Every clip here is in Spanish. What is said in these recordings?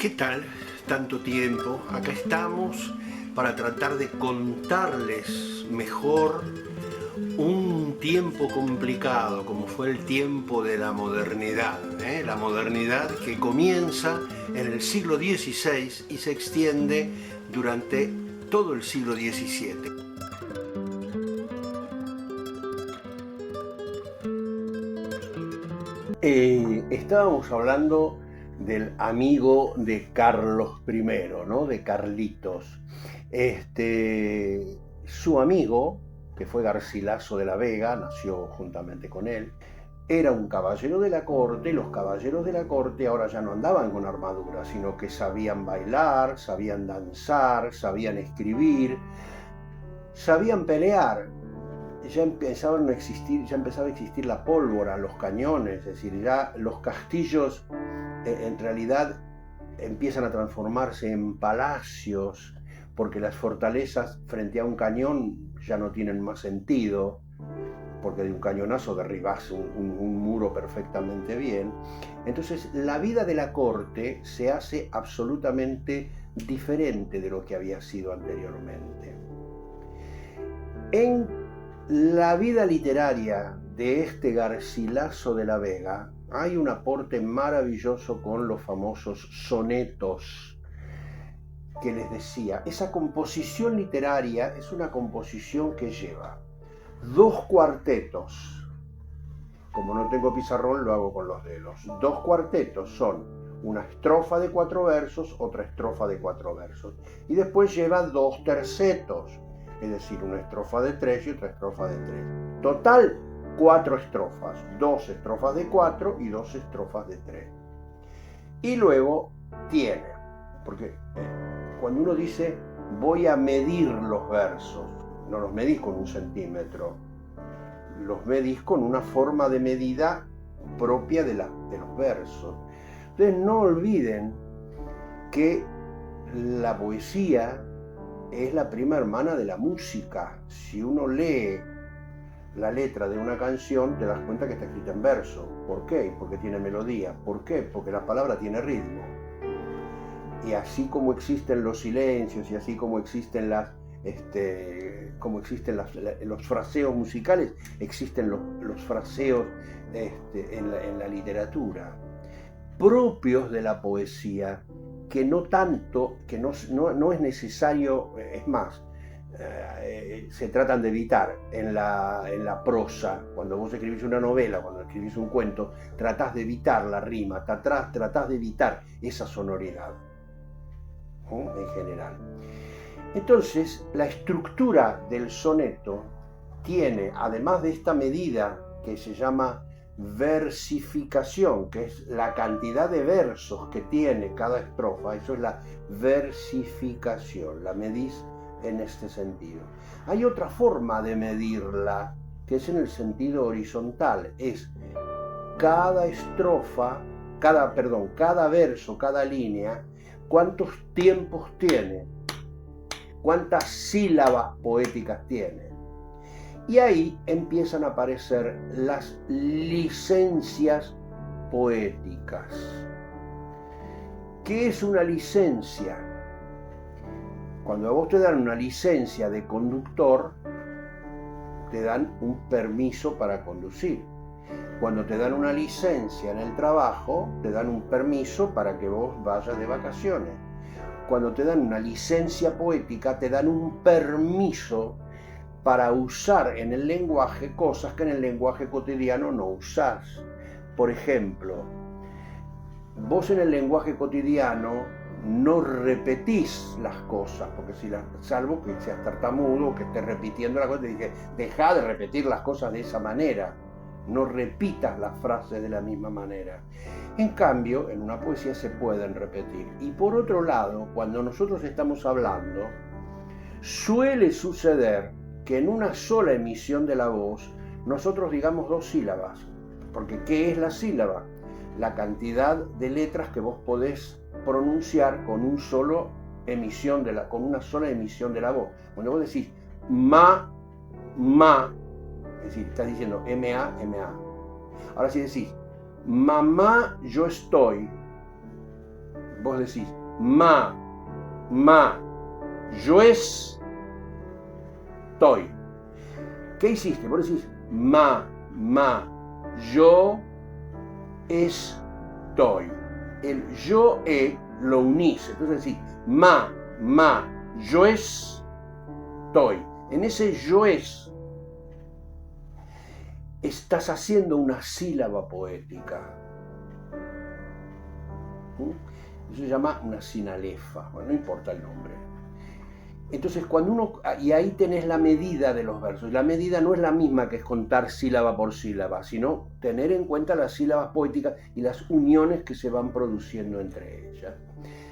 ¿Qué tal? Tanto tiempo. Acá estamos para tratar de contarles mejor un tiempo complicado como fue el tiempo de la modernidad. La modernidad que comienza en el siglo XVI y se extiende durante todo el siglo XVII. Estábamos hablando del amigo de Carlos I, ¿no? De Carlitos. Su amigo, que fue Garcilaso de la Vega, nació juntamente con él, era un caballero de la corte. Los caballeros de la corte ahora ya no andaban con armadura, sino que sabían bailar, sabían danzar, sabían escribir, sabían pelear. Ya empezaba a existir la pólvora, los cañones, es decir, ya los castillos en realidad empiezan a transformarse en palacios, porque las fortalezas frente a un cañón ya no tienen más sentido, porque de un cañonazo derribás un muro perfectamente bien. Entonces la vida de la corte se hace absolutamente diferente de lo que había sido anteriormente. En la vida literaria de este Garcilaso de la Vega hay un aporte maravilloso con los famosos sonetos que les decía. Esa composición literaria es una composición que lleva 2 cuartetos. Como no tengo pizarrón, lo hago con los dedos. 2 cuartetos son una estrofa de 4 versos, otra estrofa de 4 versos. Y después lleva 2 tercetos, es decir, una estrofa de 3 y otra estrofa de 3. Total, 4 estrofas, 2 estrofas de 4 y 2 estrofas de 3. Y luego tiene, porque cuando uno dice voy a medir los versos, no los medís con 1 centímetro, los medís con una forma de medida propia de los versos. Entonces no olviden que la poesía es la prima hermana de la música. Si uno lee la letra de una canción, te das cuenta que está escrita en verso. ¿Por qué? Porque tiene melodía. ¿Por qué? Porque la palabra tiene ritmo. Y así como existen los silencios y así como existen los fraseos musicales, existen los fraseos en la literatura, propios de la poesía, que no es necesario, es más, se tratan de evitar en la prosa. Cuando vos escribís una novela, cuando escribís un cuento, tratás de evitar la rima, tratás de evitar esa sonoridad, ¿no? En general. Entonces, la estructura del soneto tiene, además de esta medida que se llama versificación, que es la cantidad de versos que tiene cada estrofa, eso es la versificación, la medís en este sentido. Hay otra forma de medirla, que es en el sentido horizontal, es cada estrofa, cada verso, cada línea, cuántos tiempos tiene, cuántas sílabas poéticas tiene. Y ahí empiezan a aparecer las licencias poéticas. ¿Qué es una licencia? Cuando a vos te dan una licencia de conductor, te dan un permiso para conducir. Cuando te dan una licencia en el trabajo, te dan un permiso para que vos vayas de vacaciones. Cuando te dan una licencia poética, te dan un permiso para usar en el lenguaje cosas que en el lenguaje cotidiano no usás. Por ejemplo, vos en el lenguaje cotidiano no repetís las cosas, porque salvo que seas tartamudo o que estés repitiendo la cosa, te dije, dejá de repetir las cosas de esa manera, no repitas las frases de la misma manera. En cambio, en una poesía se pueden repetir. Y por otro lado, cuando nosotros estamos hablando, suele suceder que en una sola emisión de la voz nosotros digamos 2 sílabas, porque ¿qué es la sílaba? La cantidad de letras que vos podés pronunciar con una sola emisión de la voz. Cuando vos decís ma, es decir, estás diciendo ma. Ahora si decís mamá, yo estoy, vos decís ma, yo estoy. ¿Qué hiciste? Vos decís ma, yo estoy. El yo lo unís. Entonces decís ma, yo estoy. En ese yo estás haciendo una sílaba poética. Eso se llama una sinalefa. Bueno, no importa el nombre. Entonces, y ahí tenés la medida de los versos. La medida no es la misma que es contar sílaba por sílaba, sino tener en cuenta las sílabas poéticas y las uniones que se van produciendo entre ellas.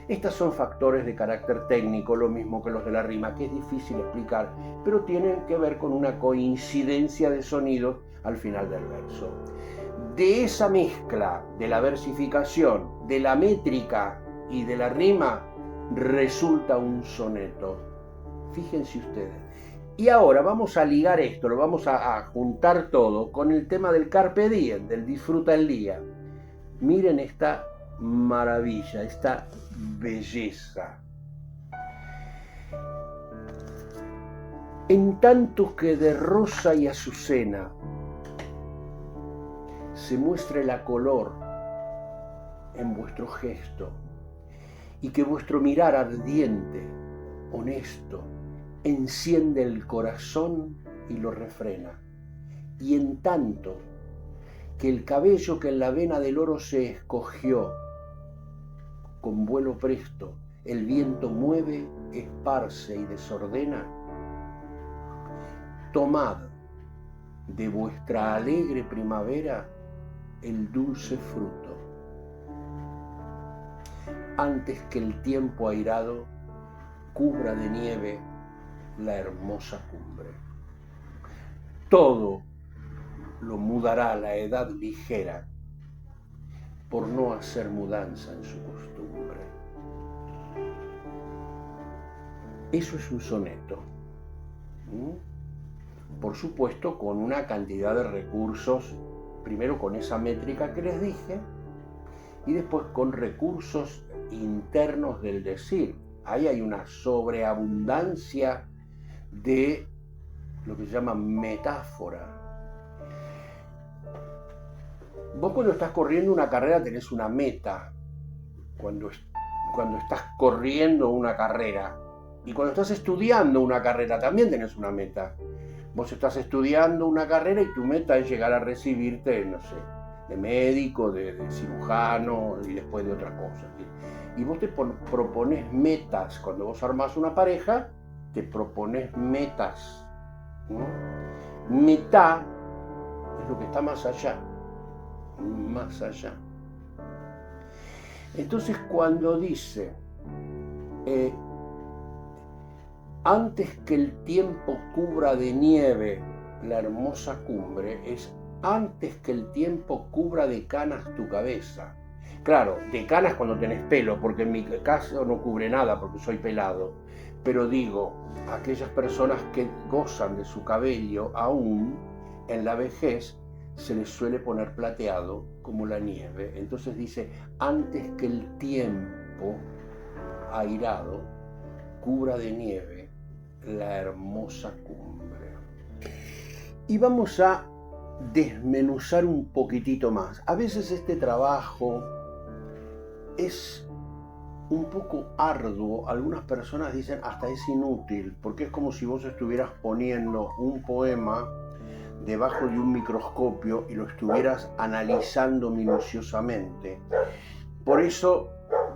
Estos son factores de carácter técnico, lo mismo que los de la rima, que es difícil explicar, pero tienen que ver con una coincidencia de sonidos al final del verso. De esa mezcla de la versificación, de la métrica y de la rima, resulta un soneto. Fíjense ustedes. Y ahora vamos a ligar esto, lo vamos a juntar todo con el tema del carpe diem, del disfruta el día. Miren esta maravilla, esta belleza. En tanto que de rosa y azucena se muestre la color en vuestro gesto y que vuestro mirar ardiente, honesto, enciende el corazón y lo refrena. Y en tanto que el cabello que en la vena del oro se escogió, con vuelo presto el viento mueve, esparce y desordena, tomad de vuestra alegre primavera el dulce fruto, antes que el tiempo airado cubra de nieve la hermosa cumbre. Todo lo mudará la edad ligera por no hacer mudanza en su costumbre. Eso es un soneto. Por supuesto, con una cantidad de recursos, primero con esa métrica que les dije, y después con recursos internos del decir. Ahí hay una sobreabundancia de lo que se llama metáfora. Vos cuando estás corriendo una carrera tenés una meta, cuando estás corriendo una carrera, y cuando estás estudiando una carrera también tenés una meta. Vos estás estudiando una carrera y tu meta es llegar a recibirte, no sé, de médico, de cirujano y después de otras cosas. Y vos te propones metas. Cuando vos armás una pareja, te propones metas, ¿no? Meta es lo que está más allá. Más allá. Entonces cuando dice antes que el tiempo cubra de nieve la hermosa cumbre, es antes que el tiempo cubra de canas tu cabeza. Claro, de canas cuando tenés pelo, porque en mi caso no cubre nada porque soy pelado, pero digo, aquellas personas que gozan de su cabello aún en la vejez, se les suele poner plateado como la nieve. Entonces dice, antes que el tiempo airado cubra de nieve la hermosa cumbre. Y vamos a desmenuzar un poquitito más. A veces este trabajo es un poco arduo. Algunas personas dicen hasta es inútil, porque es como si vos estuvieras poniendo un poema debajo de un microscopio y lo estuvieras analizando minuciosamente. Por eso,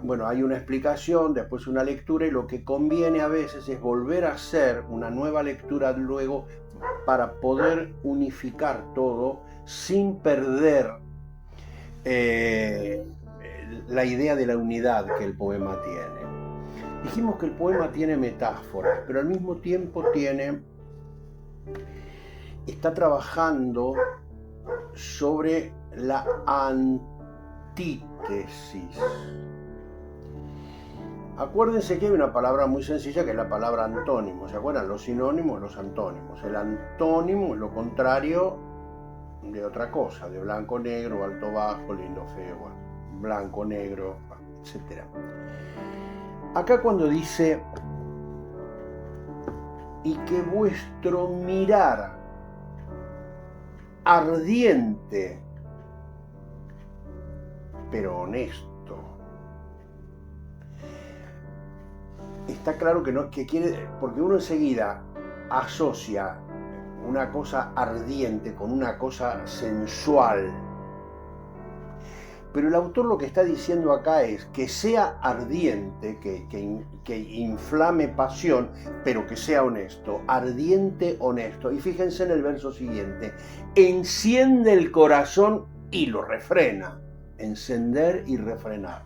bueno, hay una explicación, después una lectura, y lo que conviene a veces es volver a hacer una nueva lectura luego para poder unificar todo sin perder la idea de la unidad que el poema tiene. Dijimos que el poema tiene metáforas, pero al mismo tiempo está trabajando sobre la antítesis. Acuérdense que hay una palabra muy sencilla que es la palabra antónimo. ¿Se acuerdan? Los sinónimos, los antónimos. El antónimo es lo contrario de otra cosa, de blanco, negro, alto, bajo, lindo, feo, blanco, negro, etc. Acá cuando dice, y que vuestro mirar ardiente, pero honesto. Está claro que no, que quiere, porque uno enseguida asocia una cosa ardiente con una cosa sensual. Pero el autor lo que está diciendo acá es que sea ardiente, que inflame pasión, pero que sea honesto, ardiente, honesto. Y fíjense en el verso siguiente, enciende el corazón y lo refrena, encender y refrenar.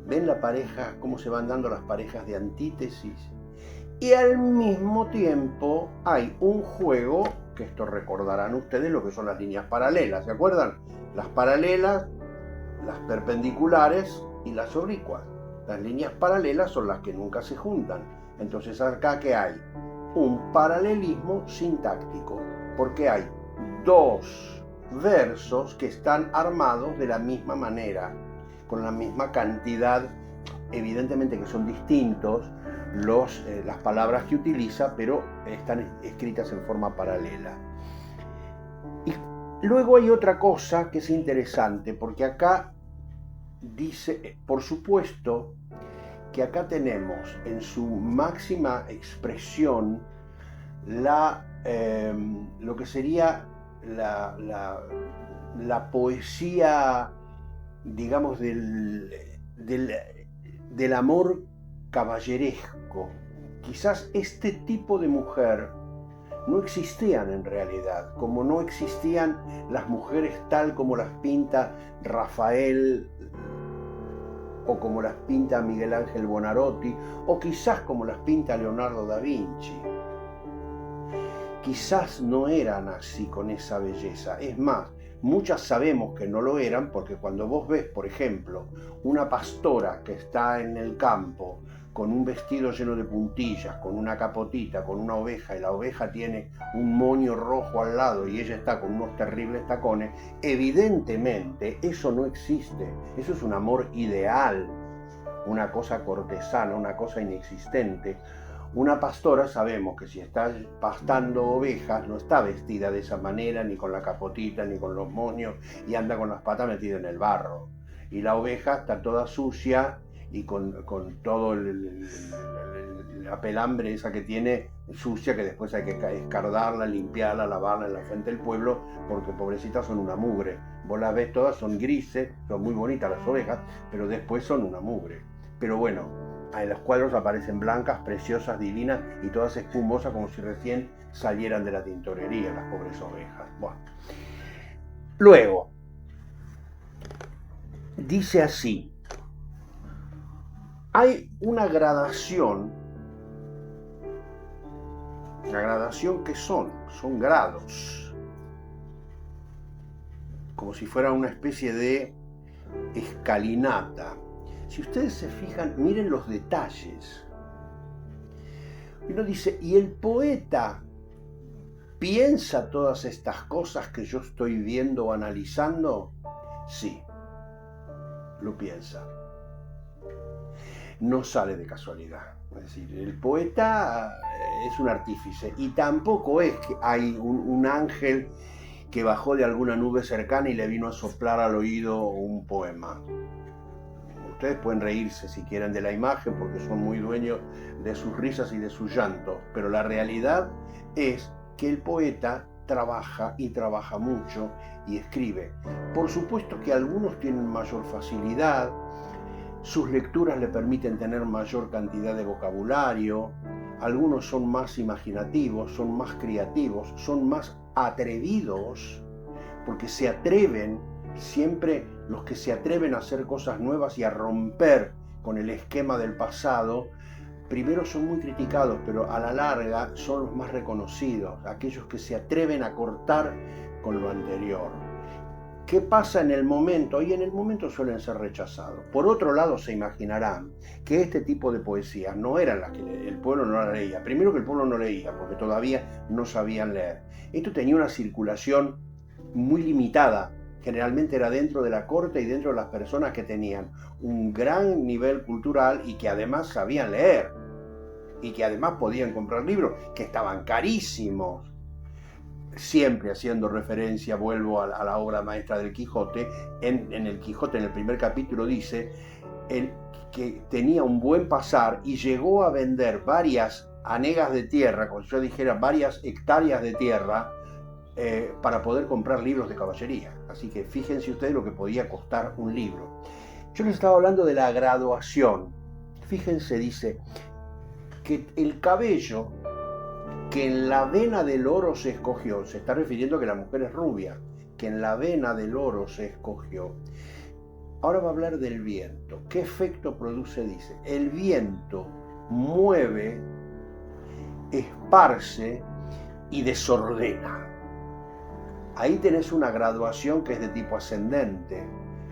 ¿Ven la pareja, cómo se van dando las parejas de antítesis? Y al mismo tiempo hay un juego, que esto recordarán ustedes lo que son las líneas paralelas, ¿se acuerdan? Las paralelas, las perpendiculares y las oblicuas. Las líneas paralelas son las que nunca se juntan. Entonces acá que hay un paralelismo sintáctico, porque hay dos versos que están armados de la misma manera, con la misma cantidad, evidentemente que son distintos las palabras que utiliza, pero están escritas en forma paralela. Y luego hay otra cosa que es interesante, porque acá dice, por supuesto, que acá tenemos en su máxima expresión lo que sería la poesía, digamos, del amor caballeresco. Quizás este tipo de mujer no existían en realidad, como no existían las mujeres tal como las pinta Rafael o como las pinta Miguel Ángel Buonarroti o quizás como las pinta Leonardo da Vinci. Quizás no eran así con esa belleza. Es más, muchas sabemos que no lo eran porque cuando vos ves, por ejemplo, una pastora que está en el campo con un vestido lleno de puntillas, con una capotita, con una oveja, y la oveja tiene un moño rojo al lado y ella está con unos terribles tacones, evidentemente eso no existe. Eso es un amor ideal, una cosa cortesana, una cosa inexistente. Una pastora sabemos que si está pastando ovejas no está vestida de esa manera, ni con la capotita, ni con los moños, y anda con las patas metidas en el barro. Y la oveja está toda sucia y con todo la pelambre esa que tiene sucia, que después hay que escardarla, limpiarla, lavarla en la fuente del pueblo, porque pobrecitas son una mugre. Vos las ves todas, son grises, son muy bonitas las ovejas, pero después son una mugre. Pero bueno, en los cuadros aparecen blancas, preciosas, divinas y todas espumosas como si recién salieran de la tintorería las pobres ovejas. Bueno. Luego, dice así, hay una gradación que son grados, como si fuera una especie de escalinata. Si ustedes se fijan, miren los detalles. Uno dice, ¿y el poeta piensa todas estas cosas que yo estoy viendo o analizando? Sí, lo piensa. No sale de casualidad. Es decir, el poeta es un artífice y tampoco es que hay un ángel que bajó de alguna nube cercana y le vino a soplar al oído un poema. Ustedes pueden reírse si quieren de la imagen porque son muy dueños de sus risas y de sus llantos, pero la realidad es que el poeta trabaja y trabaja mucho y escribe. Por supuesto que algunos tienen mayor facilidad, sus lecturas le permiten tener mayor cantidad de vocabulario, algunos son más imaginativos, son más creativos, son más atrevidos, porque se atreven. Siempre los que se atreven a hacer cosas nuevas y a romper con el esquema del pasado, primero son muy criticados, pero a la larga son los más reconocidos, aquellos que se atreven a cortar con lo anterior. ¿Qué pasa en el momento? Y en el momento suelen ser rechazados. Por otro lado, se imaginarán que este tipo de poesías no eran las que el pueblo no la leía. Primero que el pueblo no leía, porque todavía no sabían leer. Esto tenía una circulación muy limitada, generalmente era dentro de la corte y dentro de las personas que tenían un gran nivel cultural y que además sabían leer y que además podían comprar libros que estaban carísimos. Siempre haciendo referencia, vuelvo a la obra maestra del Quijote. En el Quijote, en el primer capítulo, dice que tenía un buen pasar y llegó a vender varias hanegas de tierra, como si yo dijera varias hectáreas de tierra, para poder comprar libros de caballería. Así que fíjense ustedes lo que podía costar un libro. Yo les estaba hablando de la graduación. Fíjense, dice que el cabello que en la vena del oro se escogió, se está refiriendo a que la mujer es rubia, que en la vena del oro se escogió. Ahora va a hablar del viento. ¿Qué efecto produce? Dice, el viento mueve, esparce y desordena. Ahí tenés una graduación que es de tipo ascendente,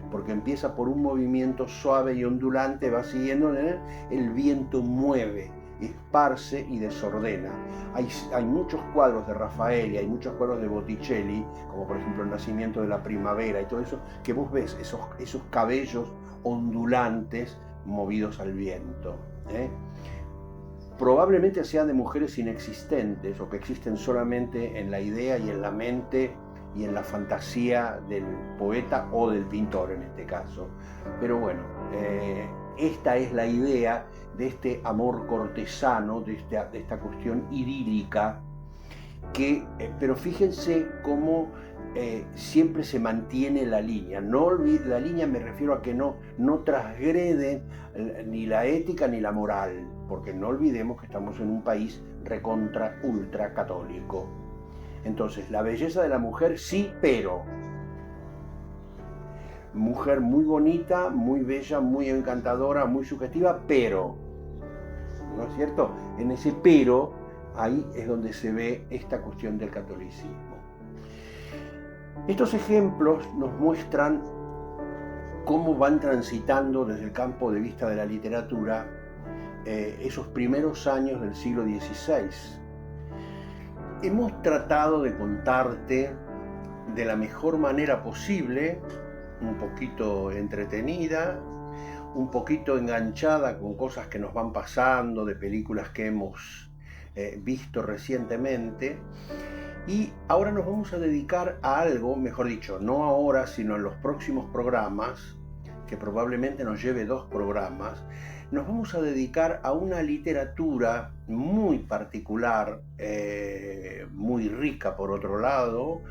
porque empieza por un movimiento suave y ondulante, va siguiendo, el viento mueve, esparce y desordena. Hay muchos cuadros de Rafael y hay muchos cuadros de Botticelli, como por ejemplo El nacimiento de la primavera y todo eso, que vos ves esos cabellos ondulantes movidos al viento. Probablemente sean de mujeres inexistentes o que existen solamente en la idea y en la mente y en la fantasía del poeta o del pintor en este caso. Pero bueno, esta es la idea de este amor cortesano, de esta cuestión idílica, pero fíjense cómo siempre se mantiene la línea. No olviden, la línea me refiero a que no transgrede ni la ética ni la moral, porque no olvidemos que estamos en un país recontra ultra católico. Entonces, la belleza de la mujer sí, pero mujer muy bonita, muy bella, muy encantadora, muy sugestiva, pero, ¿no es cierto? En ese pero, ahí es donde se ve esta cuestión del catolicismo. Estos ejemplos nos muestran cómo van transitando desde el campo de vista de la literatura esos primeros años del siglo XVI. Hemos tratado de contarte de la mejor manera posible, un poquito entretenida, un poquito enganchada con cosas que nos van pasando, de películas que hemos visto recientemente. Y ahora nos vamos a dedicar a algo, mejor dicho, no ahora, sino en los próximos programas, que probablemente nos lleve 2 programas, nos vamos a dedicar a una literatura muy particular, muy rica por otro lado,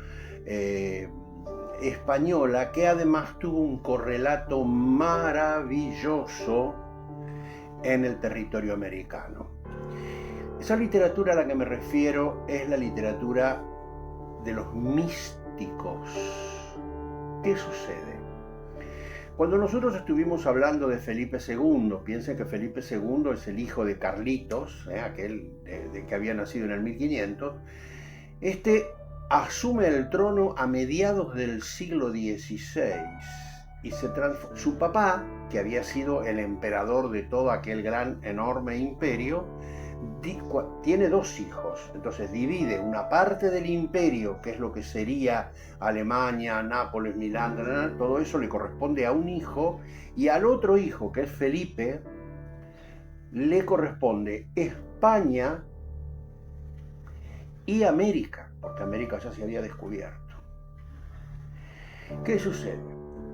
española, que además tuvo un correlato maravilloso en el territorio americano. Esa literatura a la que me refiero es la literatura de los místicos. ¿Qué sucede? Cuando nosotros estuvimos hablando de Felipe II, piensen que Felipe II es el hijo de Carlitos, aquel de que había nacido en el 1500, este asume el trono a mediados del siglo XVI y su papá, que había sido el emperador de todo aquel gran, enorme imperio, tiene 2 hijos. Entonces divide una parte del imperio, que es lo que sería Alemania, Nápoles, Milán, todo eso le corresponde a un hijo, y al otro hijo, que es Felipe, le corresponde España y América, porque América ya se había descubierto. ¿Qué sucede?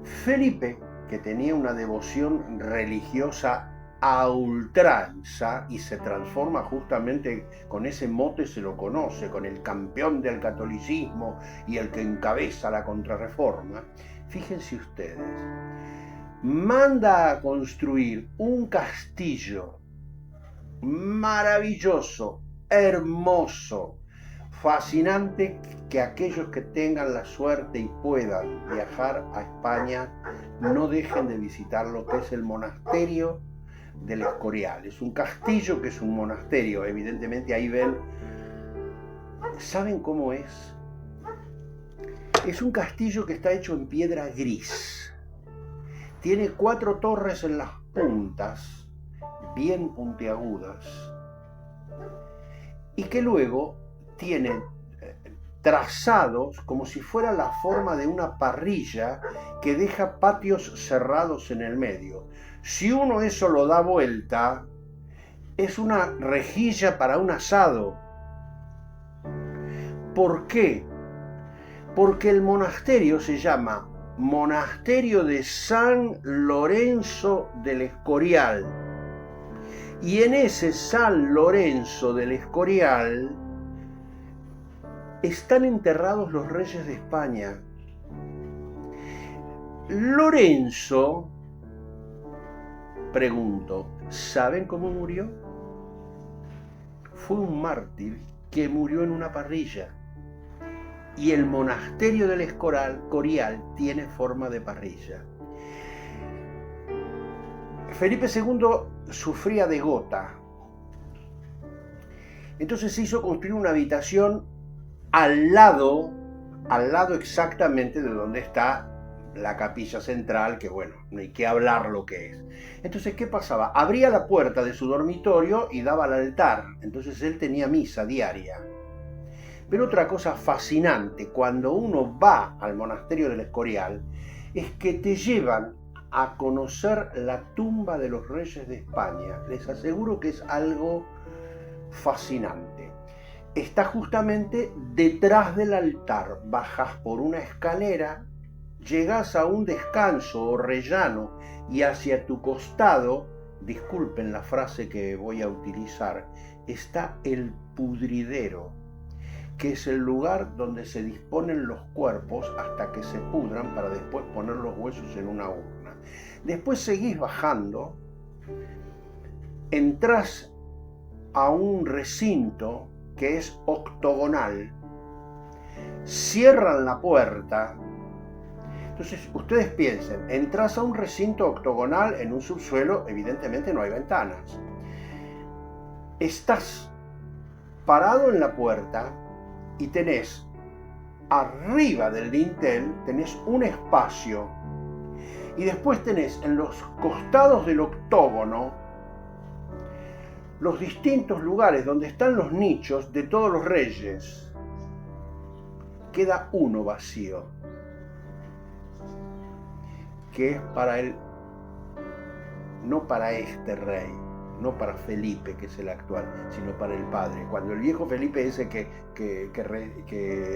Felipe, que tenía una devoción religiosa a ultranza y se transforma justamente con ese mote, se lo conoce, con el campeón del catolicismo y el que encabeza la contrarreforma. Fíjense ustedes, manda a construir un castillo maravilloso, hermoso, fascinante, que aquellos que tengan la suerte y puedan viajar a España no dejen de visitar lo que es el monasterio del Escorial. Es un castillo que es un monasterio, evidentemente ahí ven. ¿Saben cómo es? Es un castillo que está hecho en piedra gris. Tiene 4 torres en las puntas, bien puntiagudas, y que luego tiene trazados como si fuera la forma de una parrilla que deja patios cerrados en el medio. Si uno eso lo da vuelta, es una rejilla para un asado. ¿Por qué? Porque el monasterio se llama Monasterio de San Lorenzo del Escorial. Y en ese San Lorenzo del Escorial están enterrados los reyes de España. Lorenzo, pregunto, ¿saben cómo murió? Fue un mártir que murió en una parrilla. Y el monasterio del Escorial tiene forma de parrilla. Felipe II sufría de gota. Entonces se hizo construir una habitación al lado exactamente de donde está la capilla central, que bueno, no hay que hablar lo que es. Entonces, ¿qué pasaba? Abría la puerta de su dormitorio y daba al altar. Entonces él tenía misa diaria. Pero otra cosa fascinante cuando uno va al monasterio del Escorial es que te llevan a conocer la tumba de los reyes de España. Les aseguro que es algo fascinante. Está justamente detrás del altar. Bajás por una escalera, llegás a un descanso o rellano y hacia tu costado, disculpen la frase que voy a utilizar, está el pudridero, que es el lugar donde se disponen los cuerpos hasta que se pudran para después poner los huesos en una urna. Después seguís bajando, entrás a un recinto que es octogonal, cierran la puerta. Entonces ustedes piensen, entras a un recinto octogonal en un subsuelo, evidentemente no hay ventanas. Estás parado en la puerta y tenés arriba del dintel, tenés un espacio y después tenés en los costados del octógono los distintos lugares donde están los nichos de todos los reyes. Queda uno vacío, que es para él, no para este rey, no para Felipe, que es el actual, sino para el padre. Cuando el viejo Felipe, ese que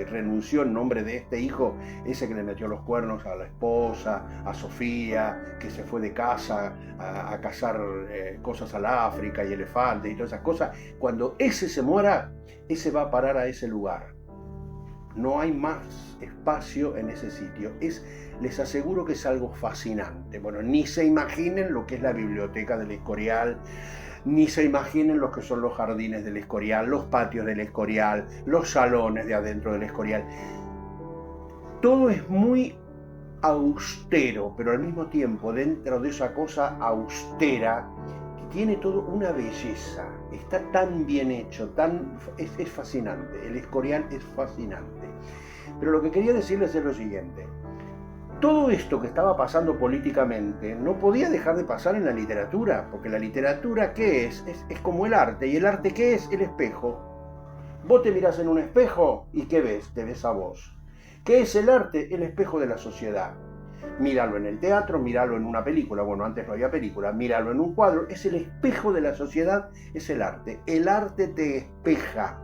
renunció en nombre de este hijo, ese que le metió los cuernos a la esposa, a Sofía, que se fue de casa a cazar cosas al África y elefantes y todas esas cosas, cuando ese se muera, ese va a parar a ese lugar. No hay más espacio en ese sitio. Les aseguro que es algo fascinante. Bueno, ni se imaginen lo que es la biblioteca del Escorial, ni se imaginen lo que son los jardines del Escorial, los patios del Escorial, los salones de adentro del Escorial. Todo es muy austero, pero al mismo tiempo, dentro de esa cosa austera, tiene todo una belleza. Está tan bien hecho, es fascinante. El Escorial es fascinante. Pero lo que quería decirles es lo siguiente. Todo esto que estaba pasando políticamente no podía dejar de pasar en la literatura, porque la literatura, ¿qué es? Es como el arte. ¿Y el arte qué es? El espejo. Vos te mirás en un espejo y ¿qué ves? Te ves a vos. ¿Qué es el arte? El espejo de la sociedad. Míralo en el teatro, míralo en una película. Bueno, antes no había película. Míralo en un cuadro. Es el espejo de la sociedad, es el arte. El arte te espeja.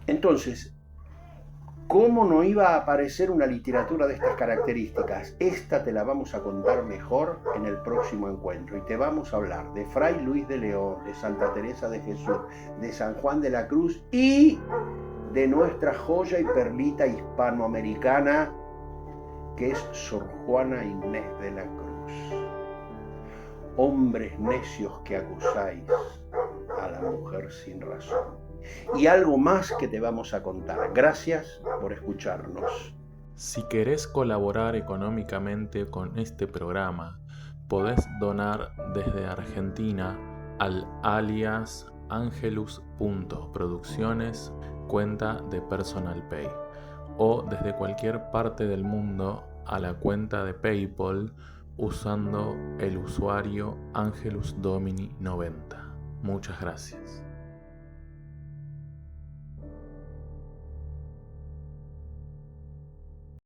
Entonces, ¿cómo no iba a aparecer una literatura de estas características? Esta te la vamos a contar mejor en el próximo encuentro. Y te vamos a hablar de Fray Luis de León, de Santa Teresa de Jesús, de San Juan de la Cruz y de nuestra joya y perlita hispanoamericana, que es Sor Juana Inés de la Cruz. Hombres necios que acusáis a la mujer sin razón. Y algo más que te vamos a contar. Gracias por escucharnos. Si querés colaborar económicamente con este programa, podés donar desde Argentina al alias angelus.producciones, cuenta de Personal Pay, o desde cualquier parte del mundo a la cuenta de PayPal usando el usuario Angelus Domini 90. Muchas gracias.